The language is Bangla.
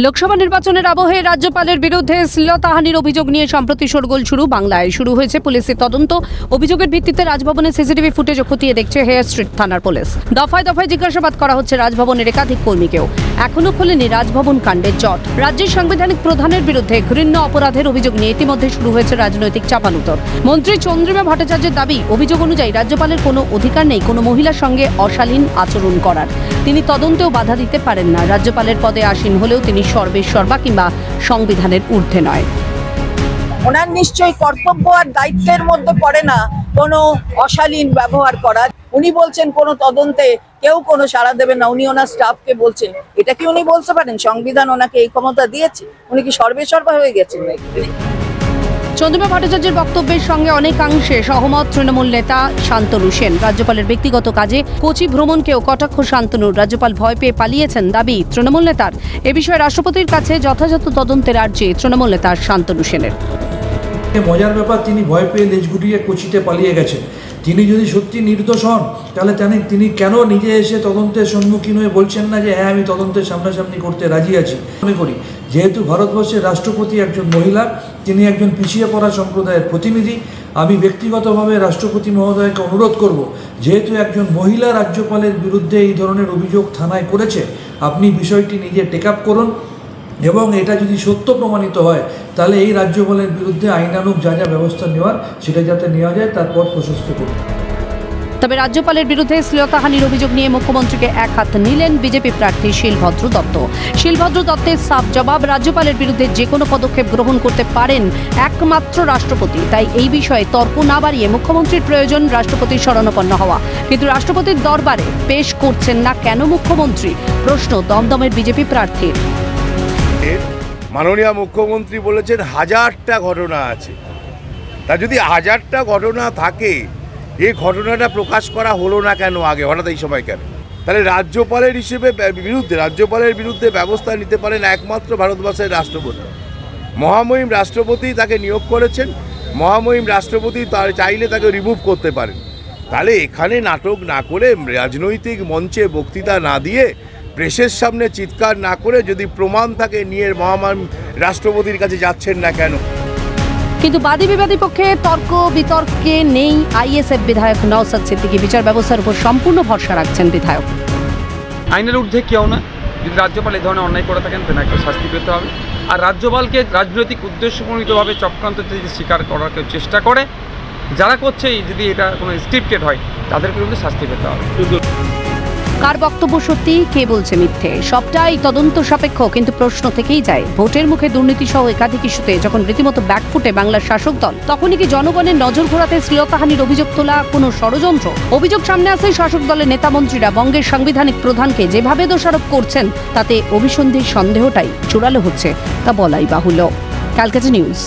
লোকসভা নির্বাচনের আবহে রাজ্যপালের বিরুদ্ধে শ্লীলতাহানির অভিযোগ নিয়ে সম্প্রতি শোরগোল শুরু বাংলায়। শুরু হয়েছে পুলিশের তদন্ত। অভিযোগের ভিত্তিতে রাজভবনের সিসিটিভি ফুটেজ খতিয়ে দেখছে হেয়ার স্ট্রিট থানার পুলিশ। দফায় দফায় জিজ্ঞাসাবাদ করা হচ্ছে রাজভবনের একাধিক কর্মীকেও। এখনো খোলেনি রাজভবন কাণ্ডের জট। রাজ্যের সাংবিধানিক প্রধানের বিরুদ্ধে ঘৃণ্য অপরাধের অভিযোগ নিয়ে ইতিমধ্যে শুরু হয়েছে রাজনৈতিক চাপানুতর। মন্ত্রী চন্দ্রিমা ভট্টাচার্যের দাবি, অভিযোগ অনুযায়ী রাজ্যপালের কোনো অধিকার নেই কোনো মহিলার সঙ্গে অশালীন আচরণ করার। তিনি তদন্তেও বাধা দিতে পারেন না। রাজ্যপালের পদে আসীন হলেও তিনি সর্বেসর্বা কিংবা সংবিধানের ঊর্ধ্বে নয়। ওনার নিশ্চয়ই কর্তব্য আর দায়িত্বের মধ্যে পড়ে না কোনো অশালীন ব্যবহার করা। উনি বলছেন কোনো তদন্তে কেউ কোনো সাড়া দেবে না, উনি ওনার স্টাফকে বলছেন। এটা কি উনি বলতে পারেন? সংবিধান ওনাকে এই ক্ষমতা দিয়েছে। উনি কি সর্বেসর্বা হয়ে গেছেন নাকি? চন্দ্রিমা ভট্টাচার্যের বক্তব্যের সঙ্গে অনেকাংশে সহমত তৃণমূল নেতা শান্তনু সেন। রাজ্যপালের ব্যক্তিগত কাজে কোচি ভ্রমণকেও কটাক্ষ শান্তনুর। রাজ্যপাল ভয় পেয়ে পালিয়েছেন দাবি তৃণমূল নেতার। এ বিষয়ে রাষ্ট্রপতির কাছে যথাযথ তদন্তের আর্জি তৃণমূল নেতা শান্তনু সেনের। মজার ব্যাপার, তিনি ভয় পেয়ে লেজ গুটিয়ে কোচিতে পালিয়ে গেছেন। তিনি যদি সত্যি নির্দোষ হন তাহলে তিনি কেন নিজে এসে তদন্তের সম্মুখীন হয়ে বলছেন না যে হ্যাঁ আমি তদন্তের সামনাসামনি করতে রাজি আছি। মনে করি যেহেতু ভারতবর্ষের রাষ্ট্রপতি একজন মহিলা, তিনি একজন পিছিয়ে পড়া সম্প্রদায়ের প্রতিনিধি। আমি ব্যক্তিগতভাবে রাষ্ট্রপতি মহোদয়কে অনুরোধ করব, যেহেতু একজন মহিলা রাজ্যপালের বিরুদ্ধে এই ধরনের অভিযোগ থানায় করেছে, আপনি বিষয়টি নিজে টেক আপ করুন এবং এটা যদি সত্য প্রমাণিত হয় তাহলে এই রাজ্যপালের বিরুদ্ধে আইনানুগ যা যা ব্যবস্থা নেওয়ার সেটা যাতে নেওয়া যায় তার পথ প্রশস্ত করুন। তবে রাজ্যপালের বিরুদ্ধে শ্লীলতাহানির অভিযোগ নিয়ে মুখ্যমন্ত্রীকে এক হাত নিলেন বিজেপি প্রার্থী শিলভদ্র দত্ত। শিলভদ্র দত্তের সাফ জবাব, রাজ্যপালের বিরুদ্ধে যে কোনো পদক্ষেপ গ্রহণ করতে পারেন একমাত্র রাষ্ট্রপতি। তাই এই বিষয়ে তর্ক না বাড়িয়ে মুখ্যমন্ত্রীর প্রয়োজন রাষ্ট্রপতির শরণাপন্ন হওয়া। কিন্তু রাষ্ট্রপতির দরবারে পেশ করছেন না কেন মুখ্যমন্ত্রী? প্রশ্ন দমদমের বিজেপি প্রার্থীর। মাননীয় মুখ্যমন্ত্রী বলেছেন 1000টা ঘটনা আছে। তা যদি 1000টা ঘটনা থাকে, এই ঘটনাটা প্রকাশ করা হলো না কেন আগে, হঠাৎ এই সময় কেন? তাহলে রাজ্যপালের বিরুদ্ধে ব্যবস্থা নিতে পারেন একমাত্র ভারতবর্ষের রাষ্ট্রপতি। মহামহিম রাষ্ট্রপতি তাকে নিয়োগ করেছেন। মহামহিম রাষ্ট্রপতি তার চাইলে তাকে রিমুভ করতে পারেন। তাহলে এখানে নাটক না করে, রাজনৈতিক মঞ্চে বক্তৃতা না দিয়ে, প্রেসের সামনে চিৎকার না করে, যদি প্রমাণ থাকে নিয়ে মহামহিম রাষ্ট্রপতির কাছে যাচ্ছেন না কেন? কিন্তু বাদী বিবাদী পক্ষে তর্ক বিতর্কে নেই আইএসএফ বিধায়ক নওশাদ সিদ্দিকী। বিচার ব্যবস্থার উপর সম্পূর্ণ ভরসা রাখছেন বিধায়ক। আইনের ঊর্ধ্বে কেউ না। যদি রাজ্যপাল এই ধরনের অন্যায় করে থাকেন তাহলে একটা শাস্তি পেতে হবে। আর রাজ্যপালকে রাজনৈতিক উদ্দেশ্যপ্রণীতভাবে চক্রান্ত যদি স্বীকার করার কেউ চেষ্টা করে, যারা করছে, যদি এটা কোনো স্ক্রিপ্টেড হয় তাদেরকে কিন্তু শাস্তি পেতে হবে। কার বক্তব্য সত্যি, কে বলছে মিথ্যে, সবটাই তদন্ত সাপেক্ষ। কিন্তু প্রশ্ন থেকেই যায়, ভোটের মুখে দুর্নীতি সহ একাধিক ইস্যুতে যখন রীতিমতো ব্যাকফুটে বাংলার শাসক দল, তখনই কি জনগণের নজর ঘোরাতে শ্লীলতাহানির অভিযোগ তোলা কোনো ষড়যন্ত্র? অভিযোগ সামনে আসে শাসক দলের নেতা মন্ত্রীরা বঙ্গের সাংবিধানিক প্রধানকে যেভাবে দোষারোপ করছেন, তাতে অভিসন্ধির সন্দেহটাই জোরালো হচ্ছে, তা বলাই বাহুল্য। ক্যালকাটা নিউজ।